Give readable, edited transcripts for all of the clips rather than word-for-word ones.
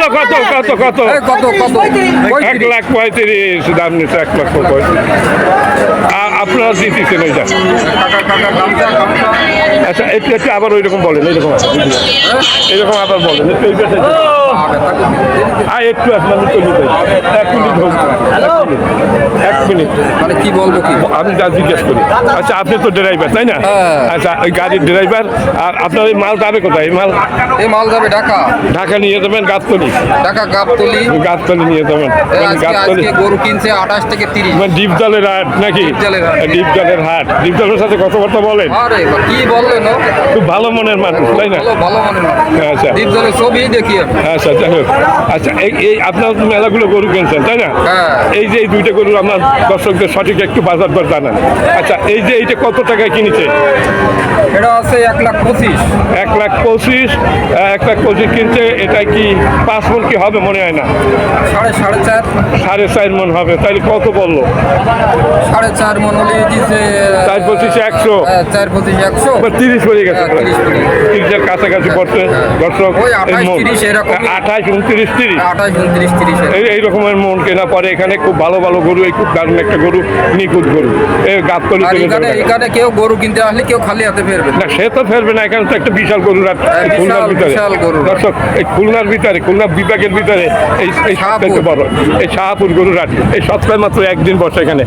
বলো কত কত কত কত কত 1,35,000 দাম নিচ্ছে, 1,35,000। আপনারা দিতেছেন ওইটা। আচ্ছা একটু একটু আবার ওই রকম বলেন, এইরকম এইরকম আবার বলেন একটু। একটু আসলে আমি চলে যাই, 1 মিনিট হোক, 1 মিনিট মানে কি বলবো কি আমি যা জিজ্ঞেস করি। আচ্ছা আপনি তো ড্রাইভার তাই না? আচ্ছা ওই গাড়ির ড্রাইভার। আর আপনার এই মাল যাবে কোথায়? এই মাল যাবে ঢাকা। ঢাকা নিয়ে যাবেন গাবতলী? ঢাকা গাবতলী। গাবতলী নিয়ে যাবেন। আজকে গরু কিনছে 28 থেকে 30। মানে ডিপজলের হাট নাকি? ডিপজলের হাট। ডিপজলের সাথে কথাবার্তা বলেন? আরে কি বললেন, খুব ভালো মনের মানুষ তাই না? ভালো মনের মানুষ। আচ্ছা ডিপজলের ছবি দেখি। আচ্ছা যাই হোক। আচ্ছা এই আপনার মেলাগুলো গরু কিনছেন তাই না? এই যে এই দুইটা গরু আপনার দর্শকদের সঠিক একটু বাজার দর জানান। আচ্ছা এই যে এইটা কত টাকায় কিনেছে? এটা আছে 1,25,000। 1,25,000। 1,25,000 কিনছে। এটা কি 5 মণ কি হবে মনে হয় না? 4.5 মণ হবে। তাহলে কত বললো? 4.5 মণ হলে দিছে 4,25,000 100। 4,25,000 100 30 পড়ে গেছে। 30-এর কাছাকাছি পড়ছে দর্শক। 28-30 এরকম। 28, 29, 30। 28, 29, 30 এই রকমের মন কেনা পরে এখানে খুব ভালো ভালো গরু। এই খুব দারুণ একটা গরু, নিখুঁত গরু। এই গাবতলী এখানে কেউ গরু কিনতে আসলে কেউ খালি হাতে ফেরবে না, সে তো ফেরবে না। এখানে তো একটা বিশাল গরুর হাট খুলনার ভিতরে। দর্শক এই খুলনার ভিতরে, খুলনা বিভাগের ভিতরে এই সবথেকে বড় এই শাহপুর গরুর হাট। এই সপ্তাহে মাত্র একদিন বসে এখানে।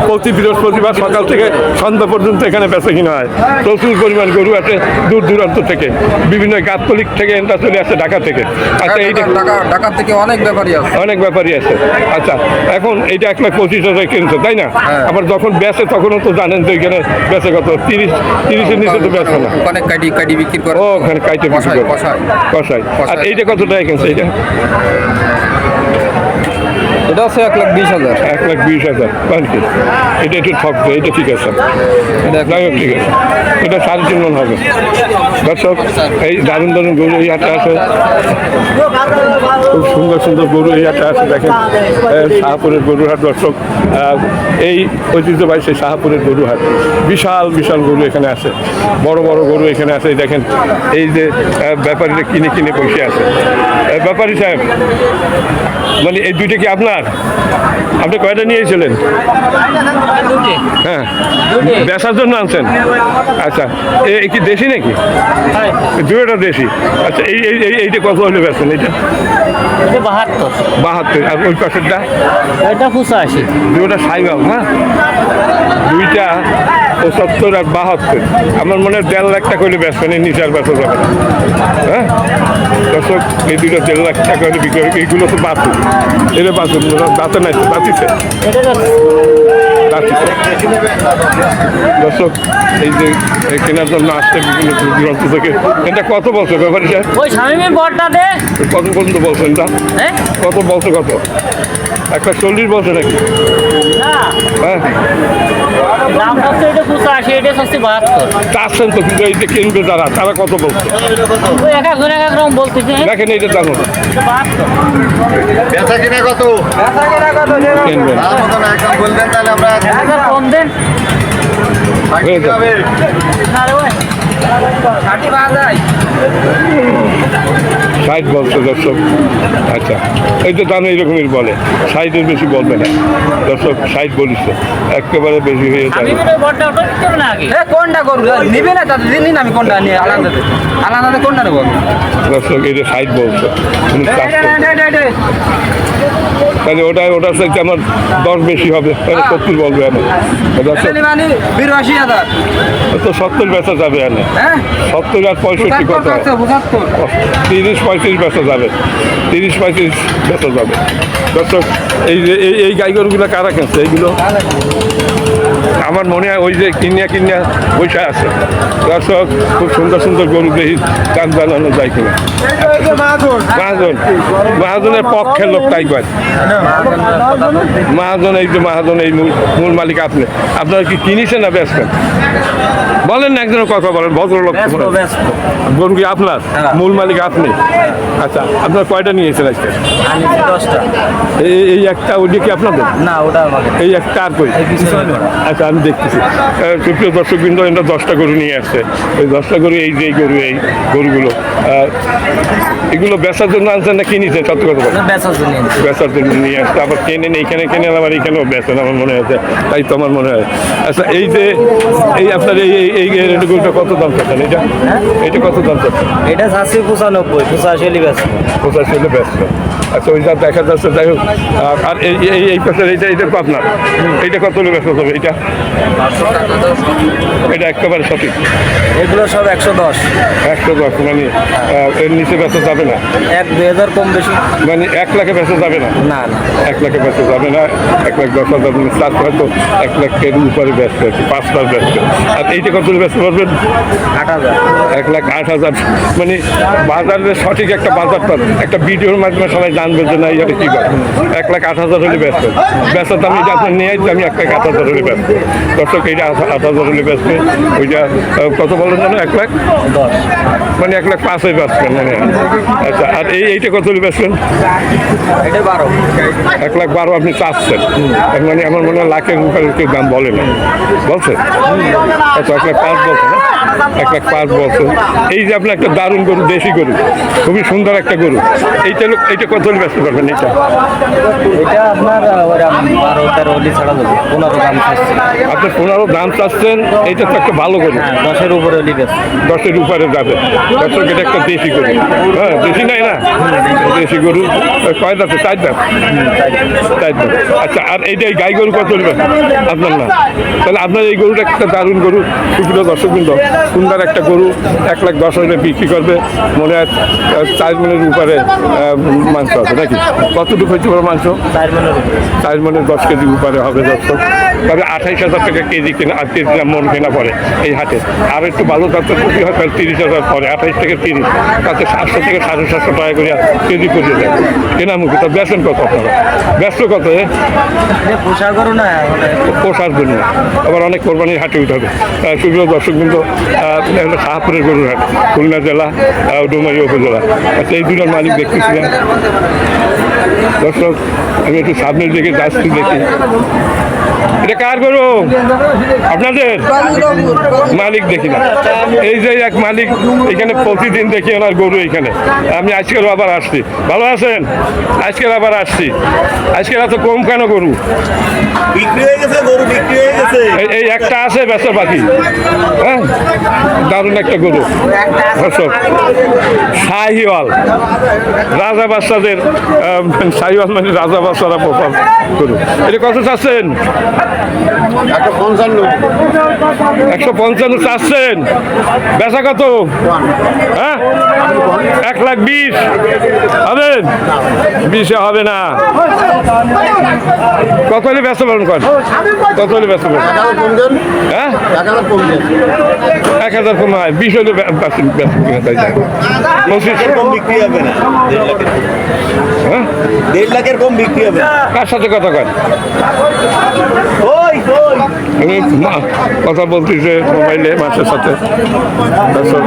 প্রতি বৃহস্পতিবার সকাল থেকে সন্ধ্যা পর্যন্ত এখানে বেচা কিনা হয়। প্রচুর পরিমাণ গরু আছে দূর দূরান্ত থেকে, বিভিন্ন গাবতলী থেকে এটা চলে আসে ঢাকা থেকে। আচ্ছা এই ঢাকা থেকে অনেক ব্যাপারী আছে। অনেক ব্যাপারই আছে। আচ্ছা এখন এইটা 1,25,000 কিনছে তাই না? আবার যখন বেচে তখনও তো জানেন যে এখানে বেচে কত? 30-এর নিচে তো বেচে না। ওখানে কাটি বিক্রি করে। ও ওখানে কাইটে বিক্রি করে কষাই। আর এইটা কত টাকা কিনছে? এইটা এটা আছে 1,20,000। 1,20,000 কি? এটা একটু ঠকছে। এটা ঠিক আছে, যাই হোক ঠিক আছে। এটা 3.5 মণ হবে। দর্শক এই দারুণ দারুণ গরু এই হাটে আছে। খুব সুন্দর সুন্দর গরু এই হাটে আছে। দেখেন শাহপুরের গরুর হাট দর্শক। এই ঐতিহ্যবাহী সেই শাহপুরের গরু হাট। বিশাল বিশাল গরু এখানে আছে, বড় বড় গরু এখানে আছে। দেখেন এই যে ব্যাপারীরা কিনে কিনে বসে আছে। ব্যাপারী সাহেব মানে এই দুইটা কি আপনার? আপনি কয়টা নিয়েছিলেন? হ্যাঁ বেচার জন্য আনছেন? আচ্ছা এই কি দেশি নাকি? দুইটা দেশি। আচ্ছা এইটা কত হলে বেচেন? এইটা 72। আর ওই পাশেরটা? এটা 85। দুইটা সাইবাল না? দুইটা 75 আর 72। আমার মনে হয় 1.5 লাখ টাকা হলে বেচবেন, এই নিচে আর বেচা যাবে না। হ্যাঁ দর্শক এই দুইটা 1.5 লাখ টাকা হলে বিক্রি। এইগুলো তো বাছুর, এটা বাছুর দাঁতে নাই, দাঁতিছে দর্শক। এই যে কেনার জন্য আসছে বিভিন্ন দূরান্ত থেকে। এটা কত বলছে ব্যাপারী সাহেব? ওই স্বামীর বড়টা দে। কত পর্যন্ত বলছেন এটা? কত বলছে? কত 1,40 বলছে নাকি? হ্যাঁ দাম হচ্ছে এটা 85, এটা হচ্ছে 72। চাচ্ছেন তো, কিন্তু এই যে কিনবে তারা কত বলছে? ওই এক এক রকম বলতেছে। দেখেন এইটা জানো 72। বেচা কিনা কত? কিনবেন একদম বলবেন তাহলে আমরা কম দেন। হয়ে যাবে। 60 বলছে দর্শক। আচ্ছা এই তো দাম এইরকমই বলে, 60-এর বেশি বলবে না দর্শক। 60 বলিস একেবারে বেশি হয়ে যাবে। কোনটা করবো নিবে না তাদের দিন আমি কোনটা নিয়ে আলাদা কোনটা নেবো দর্শক এটা 60 বলছে। তাহলে ওটার সাথে আমার 10 বেশি হবে, তাহলে 70 বলবে আমি দর্শক। 82,000 তো 70 বেচা যাবে এনে। 70 আর 65 কত? 30-35 বেচা যাবে। 30-35 বেচা যাবে দর্শক। এই যে এই গাই গরুগুলো কারা কিনছে? এইগুলো আমার মনে হয় ওই যে কিনিয়া বসে আছে দর্শক। খুব সুন্দর সুন্দর গরু দেখি, দাম জানানো যায় কিনা। মহাজনের পক্ষের লোক তাই কয়। মহাজন এই যে মহাজন, এই মূল মালিক আপনি। আপনারা কি কিনেছেন না বেচবেন? বলেন না, একজনের কথা বলেন, ভদ্রলোক। গরু কি আপনার? মূল মালিক আপনি? আচ্ছা আপনার কয়টা নিয়েছেন আজকে? 10টা। এই একটা ওইটা কি আপনাদের? না ওটা আমাদের। এই একটা আর কই? আচ্ছা আচ্ছা আমি দেখতেছি সুপ্রিয় দর্শকবৃন্দ এটা 10টা গরু নিয়ে আসছে এই 10টা গরু এই যে গরু এই গরুগুলো এগুলো বেচার জন্য আনছেন না কিনেছেন সত্য কথা বলেন? বেচার জন্য নিয়ে আসছে আবার কেনেন এইখানে কেনেন আবার এইখানেও বেচেন আমার মনে হয়েছে তাই তো আমার মনে হয়। আচ্ছা এই যে এই আপনার এই এই এই গরুটা কত দাম চাচ্ছেন এটা এটা কত দাম চাচ্ছেন? এটা 85 85 ব্যস্ত 85 হলে ব্যস্ত। আচ্ছা ওইটা দেখা যাচ্ছে যাই হোক আর এই এই এই পাশের এইটা তো আপনার এইটা কত হলে ব্যস্ত হবে এটা এটা একেবারে সঠিক এগুলো সব 110 110 মানে এর নিচে ব্যস্ত যাবে না 1-2000 কম বেশি মানে 1 লাখে ব্যস্ত যাবে না না 1 লাখে ব্যস্ত যাবে না 1,10,000 মানে চার হয়তো 1 লাখের উপরে ব্যস্ত আছে 5 লাখ ব্যস্ত আর এইটা কত হলে ব্যস্ত পারবেন 8000 1,08,000 মানে বাজারের সঠিক একটা বাজার পাবেন একটা ভিডিওর মাধ্যমে সবাই জানবে যে না এইটা কী করে 1,08,000 হলে ব্যস্ত ব্যস্ত আমি এটা আপনার নিয়ে আসছি আমি 1,08,000 হলে ব্যস্ত দর্শক এইটা 8,000 হলে ব্যস্ত ওইটা কত বলেন জানো 1,10,000 মানে 1,05,000 ব্যস্তেন মানে আচ্ছা আর এইটা কত হলে ব্যস্তেন এটা 12 1,12,000 আপনি চাচ্ছেন তার মানে আমার মনে হয় লাখের উপরে কেউ দাম বলে না বলছে আচ্ছা 1,05,000 বলছে না 1,05,000 বলছে এই যে আপনার একটা দারুণ গরু দেশি গরু খুবই সুন্দর একটা গরু এইটা কত হলে ব্যস্ত পারবেন এটা এটা আপনার 12-13 হলে ছাড়া যাবে 15 দাম চাচ্ছি আপনি 15 দাম চাচ্ছেন এইটা তো একটা ভালো গরু 10-এর উপরে হলে ব্যস্ত 10-এর উপরে যাবে দর্শক এটা একটা দেশি গরু হ্যাঁ দেশি নাই না দেশি গরু কয় দাঁতে 4 দাঁত 4 দাঁত আচ্ছা আর এইটা এই গাই গরু কত হলে আপনার না তাহলে আপনার এই গরুটা একটা দারুণ গরু সুপ্রিয় দর্শকবৃন্দ সুন্দর একটা গরু 1,10,000 হলে বিক্রি করবে মনে হয় 4 মনের উপরে মাংস হবে নাকি কতটুকু হয়েছে বড় মাংস 4 মনের 10 কেজি উপরে হবে দর্শক তবে 28,000 টাকা কেজি কেনা আর কেজি মন কেনা পড়ে এই হাটে আর একটু ভালো জাতের প্রতি হয় তাহলে 30,000 পরে 28 থেকে 30 তাতে 700 থেকে 750 টাকা করে কেজি করে যায় কেনামুখী তা বেচেন কত আপনারা ব্যস্ত কত পোশাক করো না পোষার জন্য আবার অনেক কোরবানির হাটে উঠাবে সুপ্রিয় দর্শকবৃন্দ শাহপুরের গরুর হাট খুলনা জেলা ডুমারিয়া উপজেলা আচ্ছা এই দুটোর মালিক দেখতেছিলেন দর্শক আমি একটু সামনের দিকে যাচ্ছি দেখি এটা কার গরু আপনাদের মালিক দেখি না এই যে এক মালিক এখানে প্রতিদিন দেখি ওনার গরু এখানে আমি আজকের আবার আসছি ভালো আছেন আজকের আবার আসছি আজকের এত কম কেন গরু বিক্রি হয়ে গেছে গরু বিক্রি হয়ে গেছে এই একটা আছে বেচা পাখি হ্যাঁ দারুণ একটা গরু দর্শক শাহিওয়াল রাজা বাচ্চাদের শাহিওয়াল মানে রাজা বাচ্চারা প্রপার গরু এটা কত চাচ্ছেন 155 চাচ্ছেন বেচা কত হ্যাঁ 1,20,000 হবে 20 হবে না কত হলে ব্যস্ত পালন করেন কত হলে ব্যস্ত পালন হ্যাঁ 1,000 কম হয় 20 হলে ব্যস্ত কিনা তাই যায় 25 কম বিক্রি হবে না 1,50,000 হ্যাঁ 1,50,000 কম বিক্রি হবে কার সাথে কথা কয় ওই ওই আমি কথা বলতেছে মোবাইলে মাছের সাথে দর্শক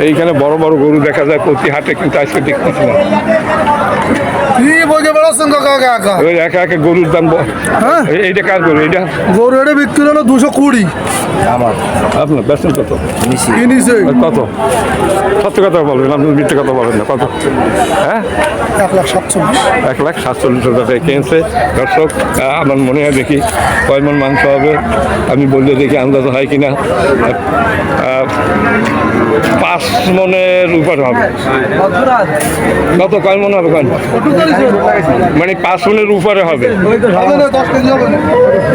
এইখানে বড় বড় গরু দেখা যায় প্রতি হাটে কিন্তু আজকে দেখতেছি না ওই একা একা গরুর দাম এইটা কার গরু এইটা গরু এটা বিক্রি হলো 220 আপনার বেতন কত কিনিছে কত সত্য কথা বলবেন আপনি মিথ্যে কথা বলেন না কত হ্যাঁ 1,47,000 1,47,000 টাকা কিনছে দর্শক আমার মনে হয় দেখি কয় মন মাংস হবে আমি বললে দেখি আন্দাজ হয় কিনা 5 মনের উপর হবে কত কয় মন হবে কয় মানে 5 মনের উপরে হবে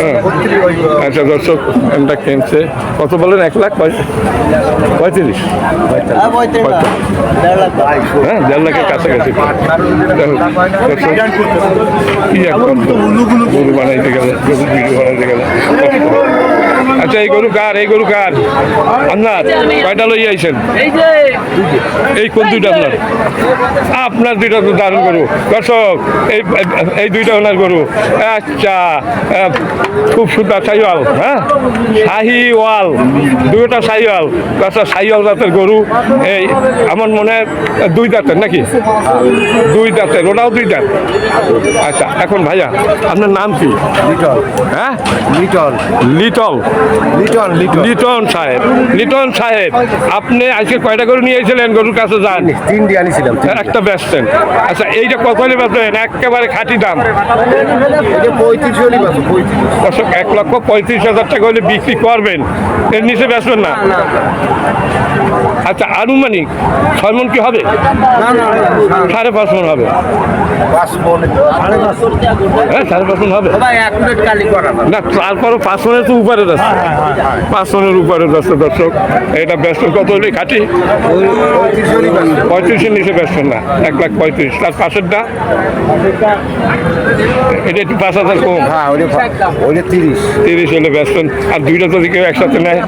হ্যাঁ আচ্ছা দর্শক এটা কিনছে কত বলেন 1,35,000 হ্যাঁ 1,50,000 লাখের কাছাকাছি কি এক গরু বানাইতে গেলে ভিডিও বানাইতে গেলে আচ্ছা এই গরু কার আপনার কয়টা লই আইছেন এই কোন দুইটা আপনার দুইটা তো দারুণ গরু দর্শক এই দুইটা ওনার গরু আচ্ছা খুব সুন্দর শাহিওয়াল হ্যাঁ শাহিওয়াল দুইটা শাহিওয়াল আচ্ছা শাহিওয়াল জাতের গরু এই আমার মনে হয় 2 দাঁতের নাকি 2 দাঁতের ওটাও 2 দাঁত আচ্ছা এখন ভাইয়া আপনার নাম কি হ্যাঁ লিটন সাহেব আপনি আজকে কয়টা গরু নিয়েছিলেন গরুর কাছে যান 3টি আনিছিলাম একটা বেচছেন আচ্ছা এইটা কত হলে বেচবেন একেবারে খাঁটি দাম 35 হলি বাস 35 দর্শক 1,35,000 টাকা হলে বিক্রি করবেন এর নিচে বেচবেন না আচ্ছা আনুমানিক 6 মণ কি হবে 5.5 মণ হবে হ্যাঁ 5.5 মণ হবে না তারপরও 5 মণের তো উপরে যাচ্ছে 5 মণের উপরে যাচ্ছে দর্শক এটা বেচবেন কত হলে খাঁটি 35 নিচে বেচবেন না 1,35,000 তার পাশেরটা এটা একটু 5,000 কম হ্যাঁ ওটা 30 হলে বেচবেন আর দুইটা যদি কেউ একসাথে নেয়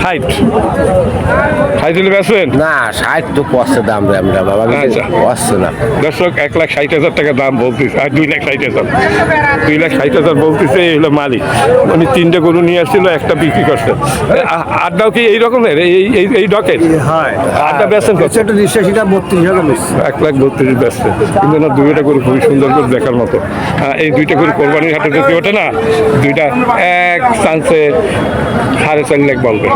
60 হলে বেচবেন না 60 তো পড়ছে দাম রে আমরা বাবা আচ্ছা। পড়ছে না দর্শক 1,60,000 টাকা দাম বলতেছে আর 2,60,000 2,60,000 বলতেছে এই হলো মালিক উনি 3টে গরু নিয়ে আসছিল একটা বিক্রি করছে আড্ডাও কি এই রকমের এই ডকের আড্ডা বেচছেন কত সেটা নিশ্চয়ই 32,000 বেশি 1,32,000 বেচছে কিন্তু না দুইটা গরু খুবই সুন্দর করে দেখার মতো এই দুইটা গরু কোরবানির হাটে যদি ওঠে না দুইটা এক চান্সে 4.5 লাখ বলবে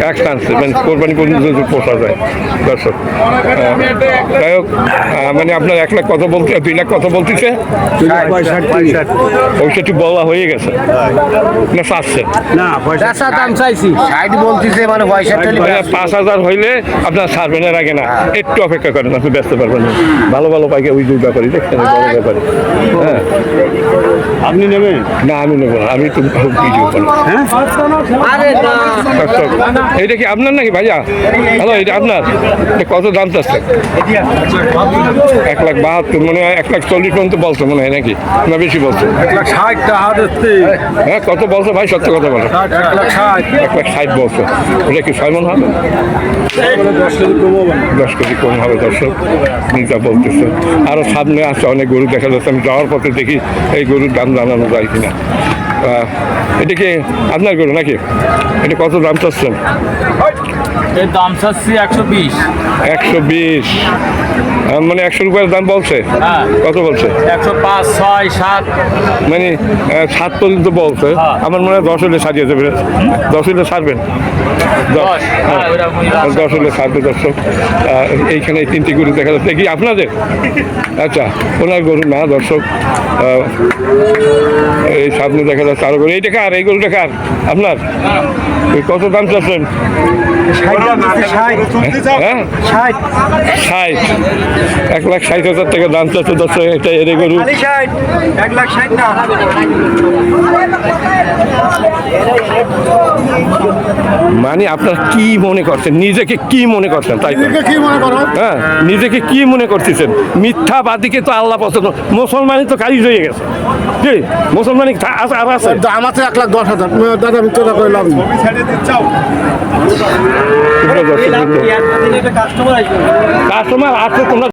এক চান্সে মানে কোরবানি পর্যন্ত যদি পোষা যায় দর্শক যাই হোক মানে আপনার 1 লাখ কত বলতে 2 লাখ কত বলতেছে 65 বলা হয়ে গেছে না চাচ্ছে পয়সা দাম চাইছি 60 বলতিছে মানে 5,000 হইলে আপনার ছাড়বেন এর আগে না একটু অপেক্ষা করেন আপনি ব্যস্ত পারবেন না ভালো পাইকে ওই দুই ব্যাপারই দেখছেন বড় ব্যাপারই হ্যাঁ আপনি নেবেন না আমি নেবো না আমি তো কিছু এইটা কি আপনার নাকি ভাইয়া হ্যালো এটা আপনার এটা কত দাম চাচ্ছে 1,72,000 মানে 1,40,000 পর্যন্ত বলছে মনে হয় নাকি না বেশি বলছে 160 টাকা দিতে হ্যাঁ কত বলছে ভাই সত্য কথা বলো 1,60 বলছে এটা কি 6 মণ হবে 10 কেজি কম হবে দর্শক যা বলতেছে আরও সামনে আছে অনেক গরু দেখা যাচ্ছে আমি যাওয়ার পথে দেখি এই গরুর দাম জানানো যায় কিনা এটা কি আপনার গরু নাকি এটা কত দাম চাচ্ছেন এর দাম চাচ্ছি 120 120 মানে 100 রুপিয়ার দাম বলছে হ্যাঁ। কত বলছে 105 6 7 মানে 7 পর্যন্ত বলছে হ্যাঁ। আমার মনে হয় 10 হলে সারিয়ে দেবে 10 হলে ছাড়বেন 10 হ্যাঁ ওরকমই 10 হলে ছাড়বে দর্শক এইখানে এই 3টি গরু দেখা যাচ্ছে কি আপনাদের আচ্ছা ওনার গরু না দর্শক এই সামনে দেখা যাচ্ছে আরো গরু এইটা কার এই গরুটা কার আপনার ওই কত দাম চাচ্ছেন হ্যাঁ 60 1,60,000 টাকা দাম চাচ্ছে দর্শক এটা এর গরু মানে আপনার কি মনে করছেন নিজেকে কি মনে করছেন তাই তো? কি মনে করো হ্যাঁ নিজেকে কি মনে করতেছেন মিথ্যাবাদীকে তো আল্লাহ পছন্দ মুসলমানই তো কাজ হয়ে গেছে কি মুসলমানই আর আছে দাম আছে 1,10,000 দাদা আমি তোরা কইলাম কাস্টমার আছে তোমরা